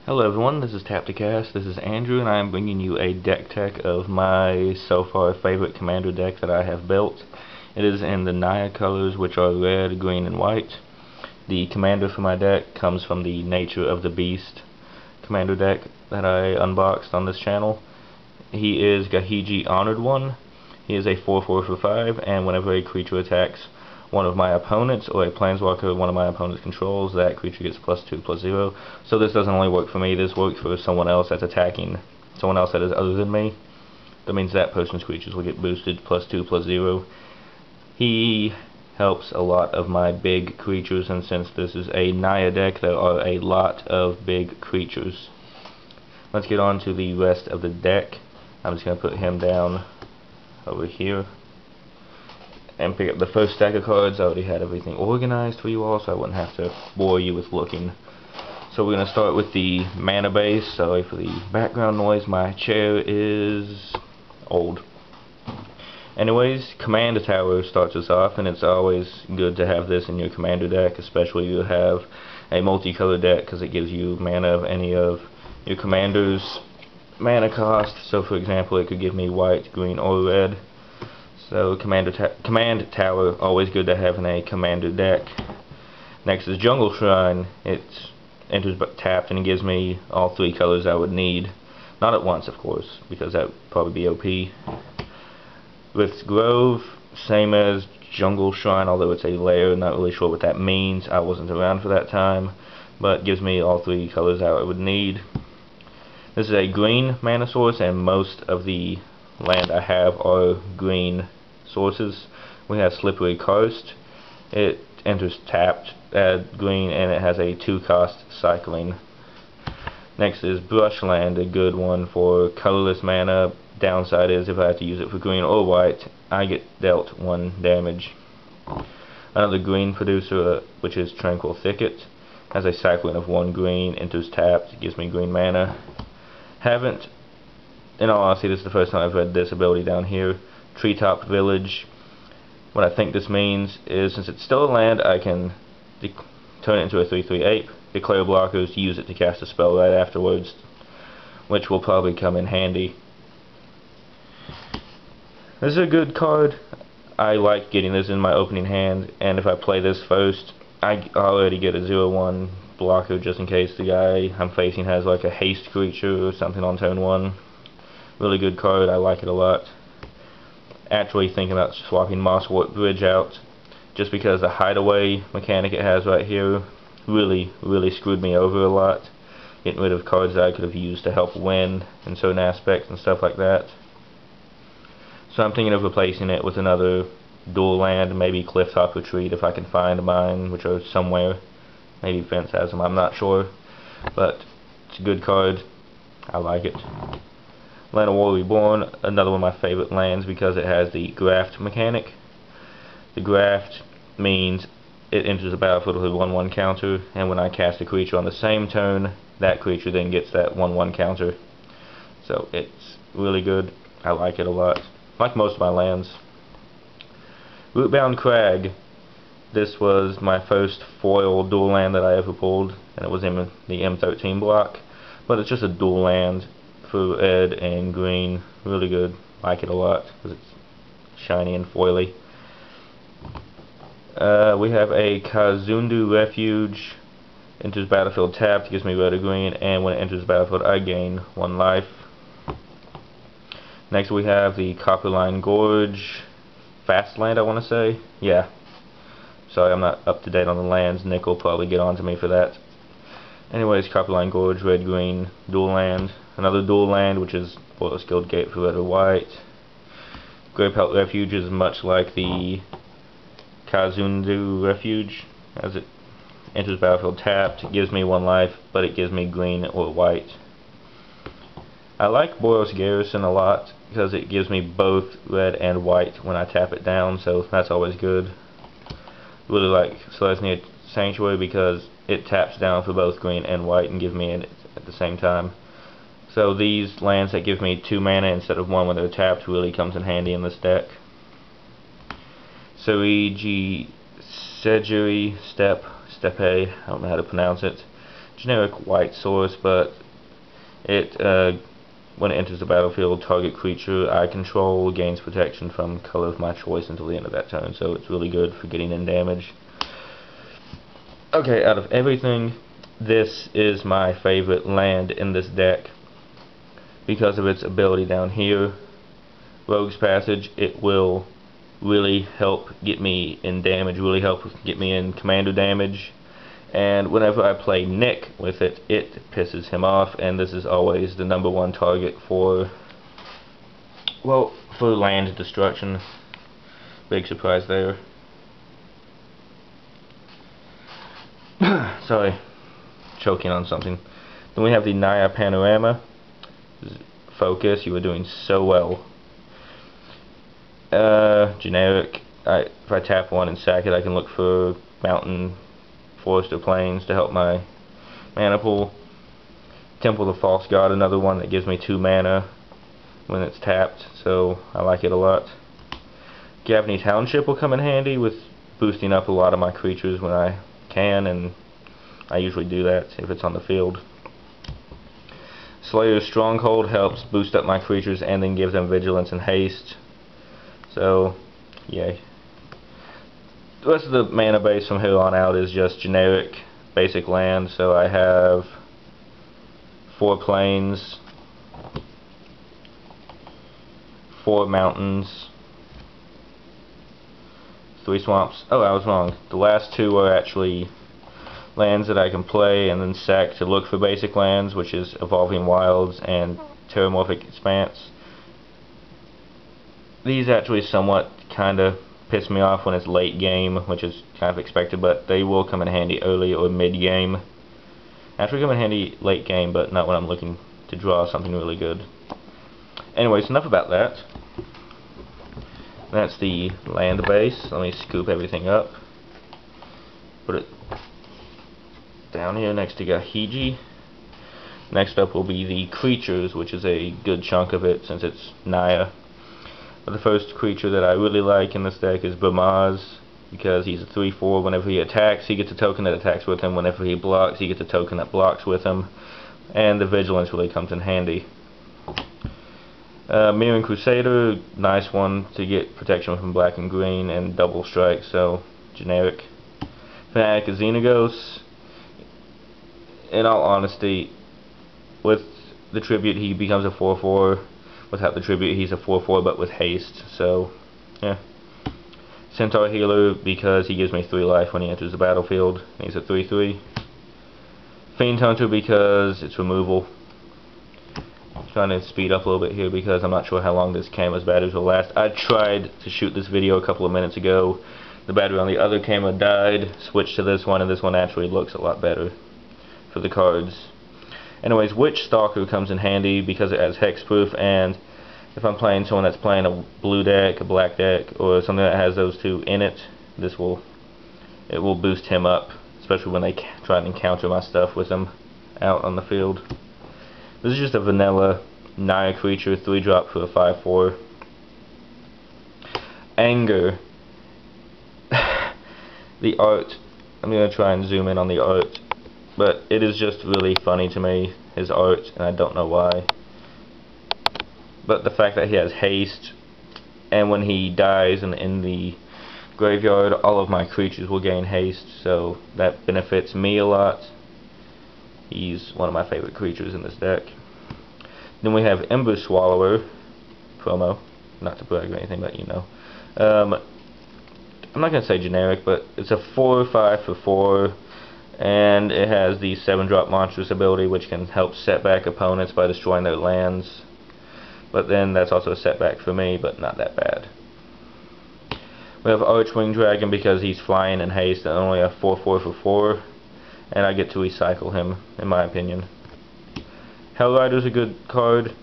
Hello everyone, this is Tap to Cast. This is Andrew, and I am bringing you a deck tech of my so far favorite commander deck that I have built. It is in the Naya colors, which are red, green, and white. The commander for my deck comes from the Nature of the Beast commander deck that I unboxed on this channel. He is Gahiji Honored One. He is a 4/4 for 5, and whenever a creature attacks one of my opponents or a planeswalker one of my opponent's controls, that creature gets +2/+0. So this doesn't only work for me, this works for someone else that's attacking someone else that is other than me. That means that person's creatures will get boosted +2/+0. He helps a lot of my big creatures, and since this is a Naya deck, there are a lot of big creatures. Let's get on to the rest of the deck. I'm just going to put him down over here and pick up the first stack of cards. I already had everything organized for you all, so I wouldn't have to bore you with looking. So we're going to start with the mana base. Sorry for the background noise, my chair is old. Anyways, Command Tower starts us off, and it's always good to have this in your commander deck, especially if you have a multicolored deck, because it gives you mana of any of your commander's mana cost. So for example, it could give me white, green, or red. So Command Tower, always good to have in a commander deck. Next is Jungle Shrine. It enters but tapped, and it gives me all three colors I would need. Not at once, of course, because that would probably be OP. Rift's Grove, same as Jungle Shrine, although it's a layer. Not really sure what that means. I wasn't around for that time, but gives me all three colors I would need. This is a green mana source, and most of the land I have are green sources. We have Slippery Coast. It enters tapped at green, and it has a 2-cost cycling. Next is Brushland, a good one for colorless mana. Downside is if I have to use it for green or white, I get dealt 1 damage. Another green producer, which is Tranquil Thicket, has a cycling of 1 green, enters tapped, gives me green mana. In all honesty, this is the first time I've read this ability down here. Treetop Village. What I think this means is, since it's still a land, I can turn it into a 3/3 ape, declare blockers, use it to cast a spell right afterwards, which will probably come in handy. This is a good card. I like getting this in my opening hand, and if I play this first, I already get a 0/1 blocker just in case the guy I'm facing has like a haste creature or something on turn 1. Really good card, I like it a lot. Actually thinking about swapping Mosswort Bridge out, just because the hideaway mechanic it has right here really screwed me over a lot, getting rid of cards that I could have used to help win in certain aspects and stuff like that. So I'm thinking of replacing it with another dual land, maybe Clifftop Retreat if I can find mine, which are somewhere. Maybe Fence has them, I'm not sure, but it's a good card. I like it. Land of War Reborn, another one of my favorite lands because it has the graft mechanic. The graft means it enters the battlefield with a 1/1 counter, and when I cast a creature on the same turn, that creature then gets that 1/1 counter. So it's really good. I like it a lot. Like most of my lands. Rootbound Crag. This was my first foil dual land that I ever pulled, and it was in the M13 block. But it's just a dual land for red and green. Really good. Like it a lot because it's shiny and foily. We have a Kazundu Refuge. Enters battlefield tapped, gives me red or green, and when it enters the battlefield I gain 1 life. Next we have the Copperline Gorge Fastland, I want to say. Yeah. Sorry, I'm not up to date on the lands. Nick will probably get on to me for that. Anyways, Copperline Gorge, red, green, dual land. Another dual land, which is Boros Guildgate for red or white. Greypelt Refuge is much like the Kazundu Refuge, as it enters battlefield tapped. It gives me 1 life, but it gives me green or white. I like Boros Garrison a lot because it gives me both red and white when I tap it down, so that's always good. Really like Selesnya Sanctuary because it taps down for both green and white and gives me it at the same time. So these lands that give me 2 mana instead of 1 when they're tapped really comes in handy in this deck. Serigi Sejuri Steppe, I don't know how to pronounce it. generic white source, but it when it enters the battlefield, target creature I control gains protection from color of my choice until the end of that turn, so it's really good for getting in damage. Okay, out of everything, this is my favorite land in this deck because of its ability down here. Rogue's Passage, it will really help get me in damage, really help get me in commander damage. And whenever I play Nick with it, it pisses him off, and this is always the #1 target for, well, for land destruction. Big surprise there. Sorry, choking on something. Then we have the Naya Panorama. Focus, you were doing so well. Generic. If I tap one and sack it, I can look for mountain, forest, or plains to help my mana pool. Temple of the False God, another one that gives me 2 mana when it's tapped, so I like it a lot. Gahiji Township will come in handy with boosting up a lot of my creatures when I can, and I usually do that if it's on the field. Slayer's Stronghold helps boost up my creatures and then gives them vigilance and haste. So, yay. The rest of the mana base from here on out is just generic basic land. So I have 4 plains, 4 mountains, 3 swamps. Oh, I was wrong. The last 2 are actually lands that I can play and then sack to look for basic lands, which is Evolving Wilds and Terramorphic Expanse. These actually somewhat kinda piss me off when it's late game, which is kind of expected, but they will come in handy early or mid game. Actually come in handy late game, but not when I'm looking to draw something really good. Anyways, enough about that. That's the land base. Let me scoop everything up. Put it down here next to Gahiji. Next up will be the creatures, which is a good chunk of it since it's Naya. But the first creature that I really like in this deck is Bamaz, because he's a 3/4. Whenever he attacks, he gets a token that attacks with him. Whenever he blocks, he gets a token that blocks with him. And the vigilance really comes in handy. Mirren Crusader, nice one to get protection from black and green and double strike, so generic. Fanatic of Xenagos, in all honesty, with the tribute he becomes a 4/4. Without the tribute he's a 4/4 but with haste, so yeah. Centaur Healer because he gives me 3 life when he enters the battlefield. He's a 3/3. Fiend Hunter because it's removal. Trying to speed up a little bit here because I'm not sure how long this camera's batteries will last. I tried to shoot this video a couple of minutes ago. The battery on the other camera died. Switched to this one, and this one actually looks a lot better for the cards. Anyways, Witch Stalker comes in handy because it has hexproof, and if I'm playing someone that's playing a blue deck, a black deck, or something that has those 2 in it, it will boost him up, especially when they try and encounter my stuff with him out on the field. This is just a vanilla Naya creature, 3-drop for a 5/4. Anger. The art, I'm going to try and zoom in on the art, but it is just really funny to me, his art, and I don't know why. But the fact that he has haste, and when he dies in the graveyard, all of my creatures will gain haste, so that benefits me a lot. He's one of my favorite creatures in this deck. Then we have Ember Swallower, promo, not to brag or anything, but you know. I'm not going to say generic, but it's a 4/5 for 4, and it has the 7-drop monstrous ability, which can help set back opponents by destroying their lands. But then that's also a setback for me, but not that bad. We have Archwing Dragon because he's flying and haste and only a 4/4 for 4, and I get to recycle him, in my opinion. Hellrider's a good card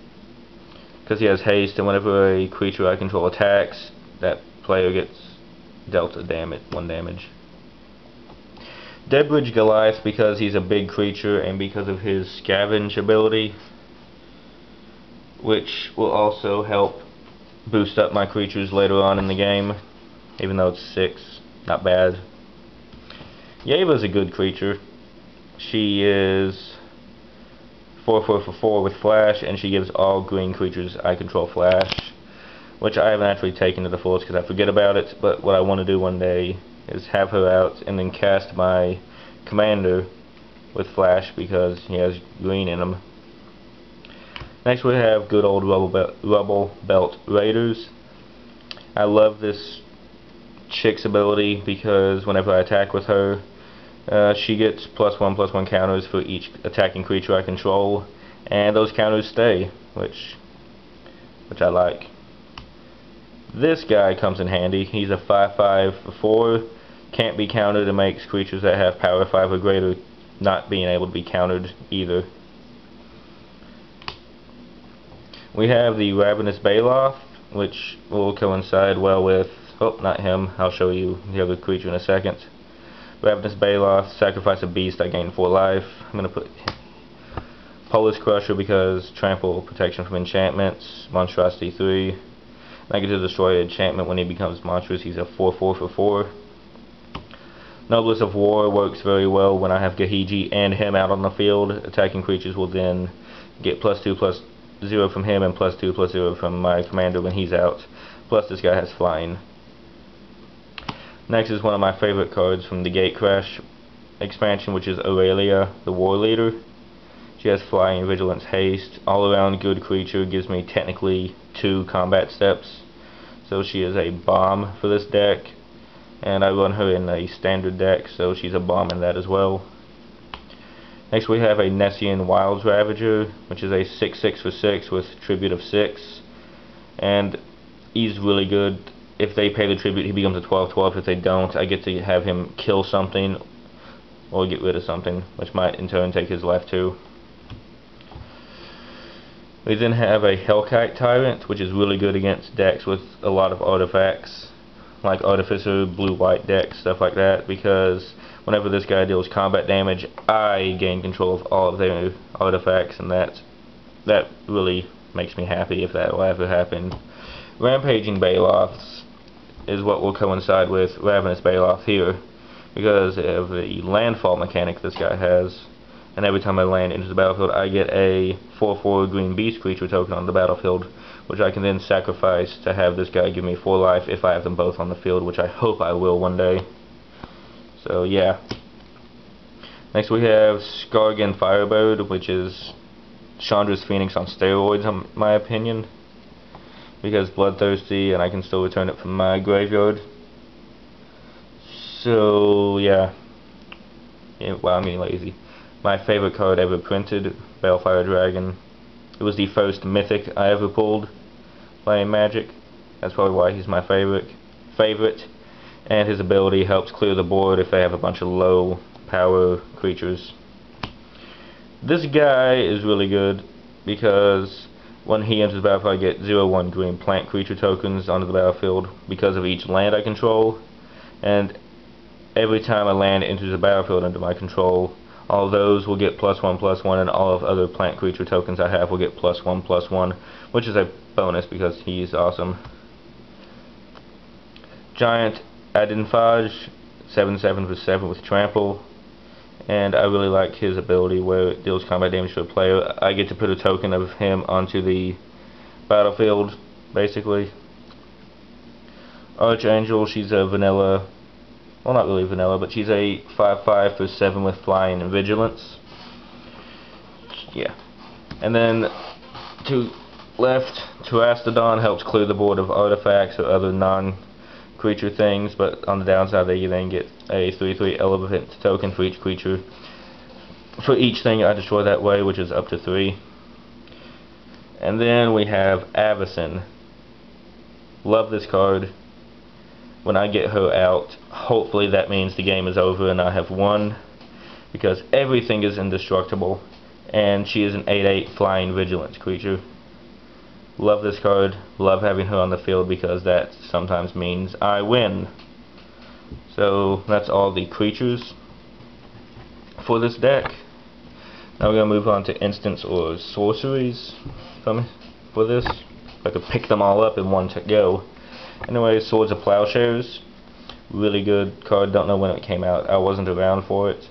because he has haste, and whenever a creature I control attacks, that player gets dealt 1 damage. Deadbridge Goliath because he's a big creature and because of his scavenge ability, which will also help boost up my creatures later on in the game, even though it's 6, not bad. Yaeva's a good creature. She is 4/4 for 4 with flash, and she gives all green creatures I control flash, which I haven't actually taken to the fullest because I forget about it, but what I want to do one day is have her out and then cast my commander with flash because he has green in him. Next we have good old Rubble Belt Raiders. I love this chick's ability because whenever I attack with her, she gets +1/+1 counters for each attacking creature I control, and those counters stay, which I like. This guy comes in handy. He's a 5/5 for 4, can't be countered, and makes creatures that have power 5 or greater not being able to be countered either. We have the Ravenous Baloth, which will coincide well with, oh, not him, I'll show you the other creature in a second. Ravenous Baloth, sacrifice a beast, I gain 4 life. I'm going to put Polis Crusher because trample, protection from enchantments, monstrosity 3. I get to destroy an enchantment when he becomes monstrous. He's a 4/4 for 4. Noblest of War works very well when I have Gahiji and him out on the field. Attacking creatures will then get +2/+0 from him and +2/+0 from my commander when he's out. Plus this guy has flying. Next is one of my favorite cards from the Gatecrash expansion, which is Aurelia, the War Leader. She has flying, vigilance, haste, all around good creature, gives me technically 2 combat steps. So she is a bomb for this deck, and I run her in a standard deck, so she's a bomb in that as well. Next we have a Nessian Wilds Ravager, which is a 6/6 for 6 with tribute of 6, and he's really good. If they pay the tribute, he becomes a 12/12. If they don't, I get to have him kill something or get rid of something, which might in turn take his life too. We then have a Hellkite Tyrant, which is really good against decks with a lot of artifacts, like Artificer, blue-white decks, stuff like that, because whenever this guy deals combat damage, I gain control of all of their artifacts, and that really makes me happy if that will ever happen. Rampaging Baloths is what will coincide with Ravenous Baloth here, because of the landfall mechanic this guy has. And every time I land into the battlefield, I get a 4/4 green beast creature token on the battlefield, which I can then sacrifice to have this guy give me 4 life if I have them both on the field, which I hope I will one day. So yeah. Next we have Skargan Firebird, which is Chandra's Phoenix on steroids, in my opinion, because bloodthirsty, and I can still return it from my graveyard. So yeah, wow, I'm getting lazy. My favorite card ever printed, Balefire Dragon. It was the first mythic I ever pulled playing Magic. That's probably why he's my favorite. And his ability helps clear the board if they have a bunch of low power creatures. This guy is really good because when he enters the battlefield, I get 0/1 green plant creature tokens onto the battlefield because of each land I control. And every time a land enters the battlefield under my control, all those will get +1/+1, and all of other plant creature tokens I have will get +1/+1, which is a bonus because he's awesome. Giant Adinfage, 7/7 for 7 with trample, and I really like his ability where it deals combat damage to a player. I get to put a token of him onto the battlefield, basically. Archangel, she's a vanilla, well, not really vanilla, but she's a 5/5 for 7 with flying and vigilance. Yeah. And then to left, Terastodon helps clear the board of artifacts or other non-creature things, but on the downside they then get a 3/3 elephant token for each creature. For each thing I destroy that way, which is up to 3. And then we have Avacyn. Love this card. When I get her out, hopefully that means the game is over and I have won, because everything is indestructible, and she is an 8/8 flying vigilance creature. Love this card, love having her on the field because that sometimes means I win. So that's all the creatures for this deck. Now we're going to move on to instants or sorceries for this. I could pick them all up in one go. Anyway, Swords of Plowshares, really good card. Don't know when it came out. I wasn't around for it.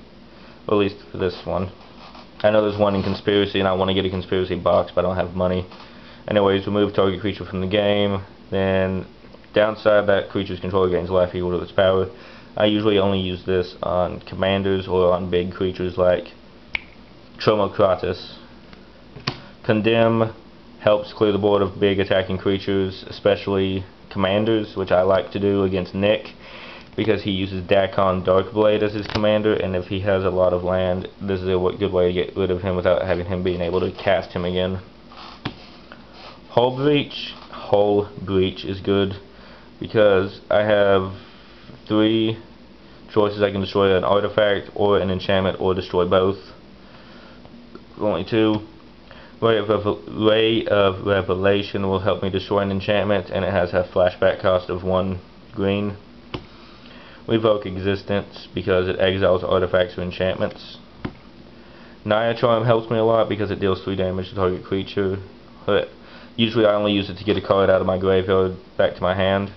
Or at least for this one. I know there's one in Conspiracy, and I want to get a Conspiracy box, but I don't have money. Anyways, remove target creature from the game. Then, downside, that creature's controller gains life equal to its power. I usually only use this on commanders or on big creatures like Tromokratus. Condemn helps clear the board of big attacking creatures, especially commanders, which I like to do against Nick, because he uses Dakon Darkblade as his commander, and if he has a lot of land, this is a good way to get rid of him without having him being able to cast him again. Hull Breach is good, because I have 3 choices. I can destroy an artifact, or an enchantment, or destroy both. Only 2. Ray of Revelation will help me destroy an enchantment, and it has a flashback cost of 1 green. Revoke Existence because it exiles artifacts or enchantments. Naya Charm helps me a lot because it deals 3 damage to target creature. Usually I only use it to get a card out of my graveyard back to my hand.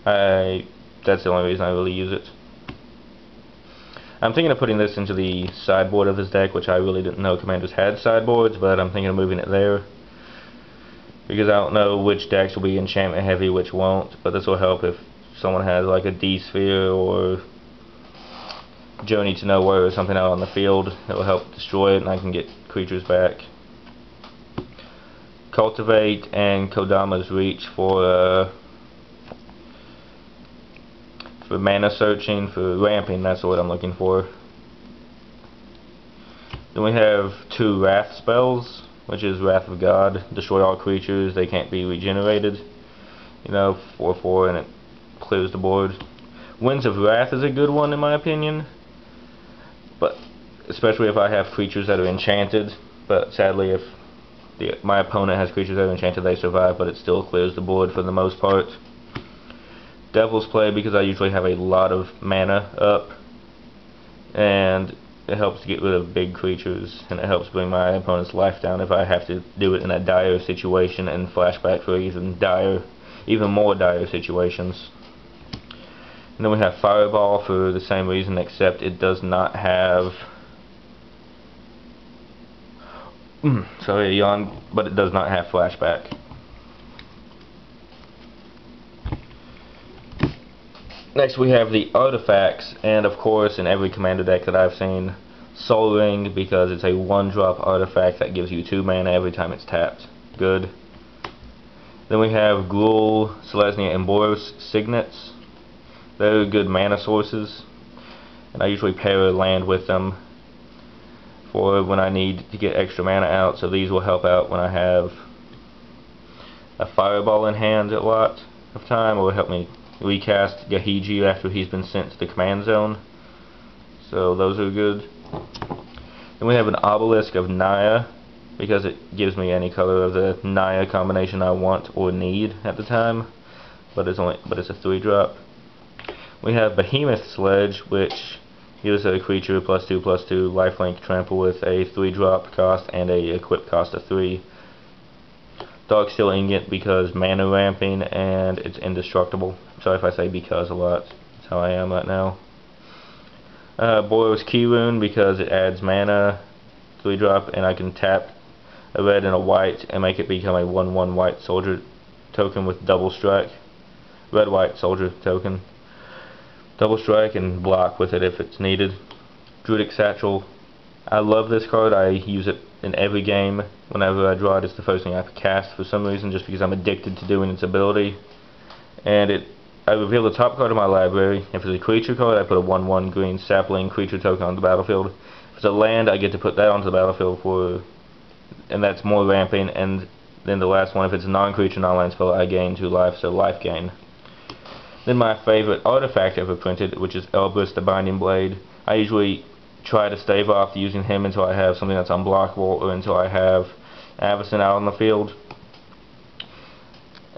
That's the only reason I really use it. I'm thinking of putting this into the sideboard of this deck, which I really didn't know commanders had sideboards, but I'm thinking of moving it there. Because I don't know which decks will be enchantment heavy, which won't, but this will help if someone has like a D-Sphere or Journey to Nowhere or something out on the field. It will help destroy it and I can get creatures back. Cultivate and Kodama's Reach for mana searching, for ramping, that's what I'm looking for. Then we have 2 Wrath spells, which is Wrath of God, destroy all creatures, they can't be regenerated. You know, 4/4 and it clears the board. Winds of Wrath is a good one in my opinion, but especially if I have creatures that are enchanted, but sadly if my opponent has creatures that are enchanted, they survive, but it still clears the board for the most part. Devil's Play because I usually have a lot of mana up, and it helps get rid of big creatures, and it helps bring my opponent's life down if I have to do it in a dire situation, and flashback for even more dire situations. And then we have Fireball for the same reason, except it does not have sorry, a yawn, but it does not have flashback. Next we have the artifacts, and of course in every commander deck that I've seen, Soul Ring, because it's a 1-drop artifact that gives you 2 mana every time it's tapped. Good. Then we have Gruul, Selesnya, and Boros Signets. They're good mana sources, and I usually pair a land with them for when I need to get extra mana out, so these will help out when I have a Fireball in hand a lot of time, or help me recast Gahiji after he's been sent to the command zone. So those are good. Then we have an Obelisk of Naya, because it gives me any color of the Naya combination I want or need at the time, but it's a 3-drop. We have Behemoth Sledge, which gives a creature +2/+2 lifelink trample with a 3-drop cost and a equip cost of 3. Darksteel Ingot because mana ramping, and it's indestructible. Sorry if I say because a lot. That's how I am right now. Boros Key Rune because it adds mana, 3-drop, and I can tap a red and a white and make it become a 1/1 white soldier token with double strike. Red-white soldier token. Double strike and block with it if it's needed. Druidic Satchel. I love this card. I use it in every game. Whenever I draw it, it's the first thing I cast for some reason, just because I'm addicted to doing its ability. And I reveal the top card of my library. If it's a creature card, I put a 1/1 green sapling creature token on the battlefield. If it's a land, I get to put that onto the battlefield and that's more ramping. And then the last one, if it's a non-creature, non-land spell, I gain 2 life, so life gain. Then my favorite artifact ever printed, which is Elbrus the Binding Blade. I usually try to stave off using him until I have something that's unblockable, or until I have Avacyn out on the field.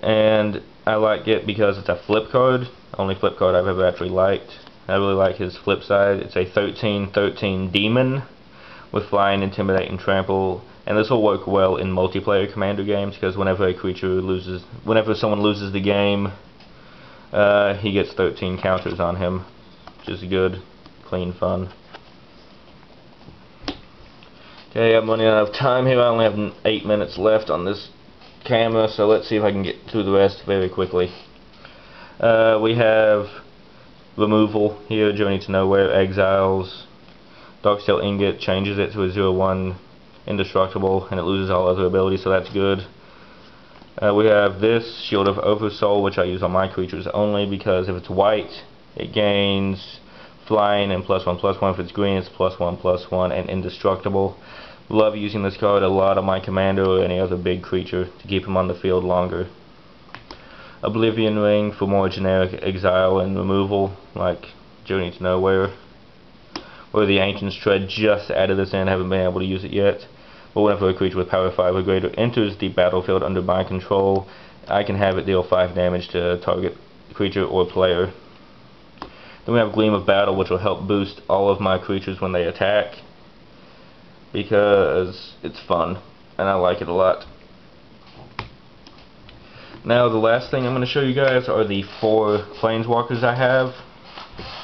And I like it because it's a flip card. Only flip card I've ever actually liked. I really like his flip side. It's a 13/13 demon with flying, intimidate, and trample. And this will work well in multiplayer commander games, because whenever someone loses the game, he gets 13 counters on him, which is good, clean fun. Okay, I'm running out of time here. I only have 8 minutes left on this camera, so let's see if I can get through the rest very quickly. We have removal here, Journey to Nowhere, exiles, Darksteel Ingot, changes it to a 0/1 indestructible, and it loses all other abilities, so that's good. We have this, Shield of Oversoul, which I use on my creatures only, because if it's white, it gains flying and +1/+1. If it's green, it's +1/+1 and indestructible. Love using this card a lot on my commander or any other big creature to keep him on the field longer. Oblivion Ring for more generic exile and removal, like Journey to Nowhere. Or the Ancient's Tread, just added this in, haven't been able to use it yet. But whenever a creature with power 5 or greater enters the battlefield under my control, I can have it deal 5 damage to a target creature or player. Then we have Gleam of Battle, which will help boost all of my creatures when they attack, because it's fun and I like it a lot. Now the last thing I'm going to show you guys are the 4 planeswalkers I have,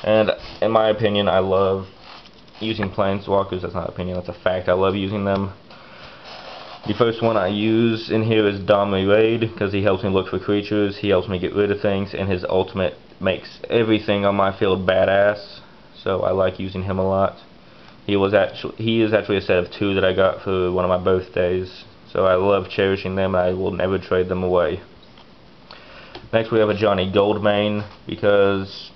and in my opinion I love using planeswalkers. That's not opinion, that's a fact. I love using them. The first one I use in here is Domri Raid, because he helps me look for creatures, he helps me get rid of things, and his ultimate makes everything on my field badass, so I like using him a lot. He is actually a set of 2 that I got for one of my birthdays, so I love cherishing them and I will never trade them away. Next we have a Johnny Goldmane, because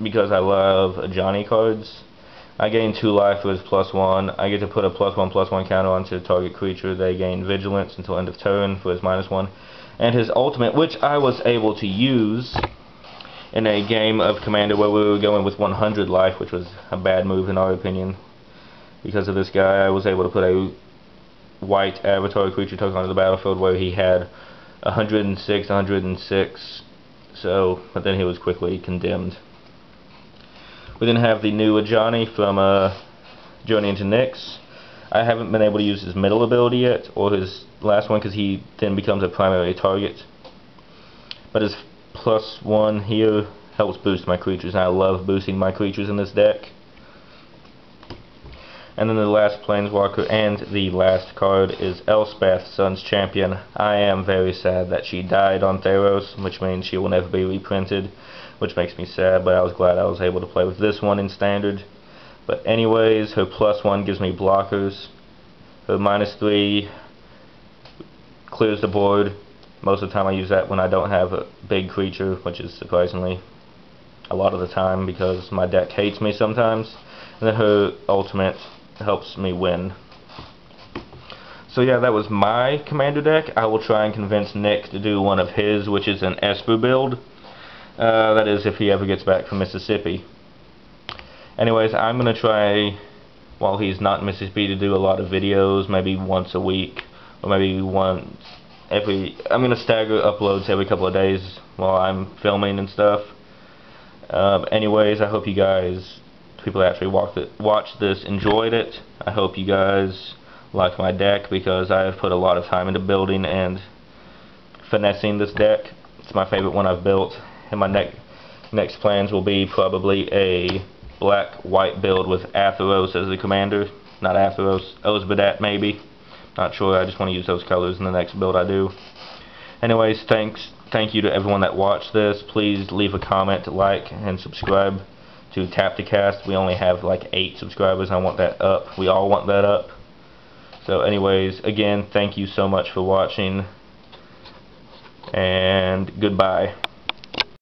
I love Johnny cards. I gain 2 life for his +1. I get to put a +1/+1 counter onto a target creature. They gain vigilance until end of turn for his -1. And his ultimate, which I was able to use in a game of Commander where we were going with 100 life, which was a bad move in our opinion. Because of this guy, I was able to put a white avatar creature token onto the battlefield where he had 106, so, but then he was quickly condemned. We then have the new Ajani from Journey into Nyx. I haven't been able to use his middle ability yet, or his last one, because he then becomes a primary target. But his +1 here helps boost my creatures, and I love boosting my creatures in this deck. And then the last planeswalker and the last card is Elspeth, Sun's Champion. I am very sad that she died on Theros, which means she will never be reprinted, which makes me sad, but I was glad I was able to play with this one in Standard. But anyways, her +1 gives me blockers. Her -3 clears the board. Most of the time I use that when I don't have a big creature, which is surprisingly a lot of the time because my deck hates me sometimes. And then her ultimate helps me win. So yeah, that was my commander deck. I will try and convince Nick to do one of his, which is an Esper build. That is if he ever gets back from Mississippi. Anyways, I'm going to try, while he's not in Mississippi, to do a lot of videos, maybe once a week, or maybe once every, I'm going to stagger uploads every couple of days while I'm filming and stuff. Anyways, I hope you guys, people that actually watched this, enjoyed it. I hope you guys like my deck, because I have put a lot of time into building and finessing this deck. It's my favorite one I've built, and my next plans will be probably a black-white build with Atheros as the commander. Not Atheros, Osbadat maybe. Not sure, I just want to use those colors in the next build I do. Anyways, thank you to everyone that watched this. Please leave a comment, like, and subscribe to Tap to Cast. We only have like 8 subscribers. I want that up. We all want that up. So anyways, again, thank you so much for watching, and goodbye.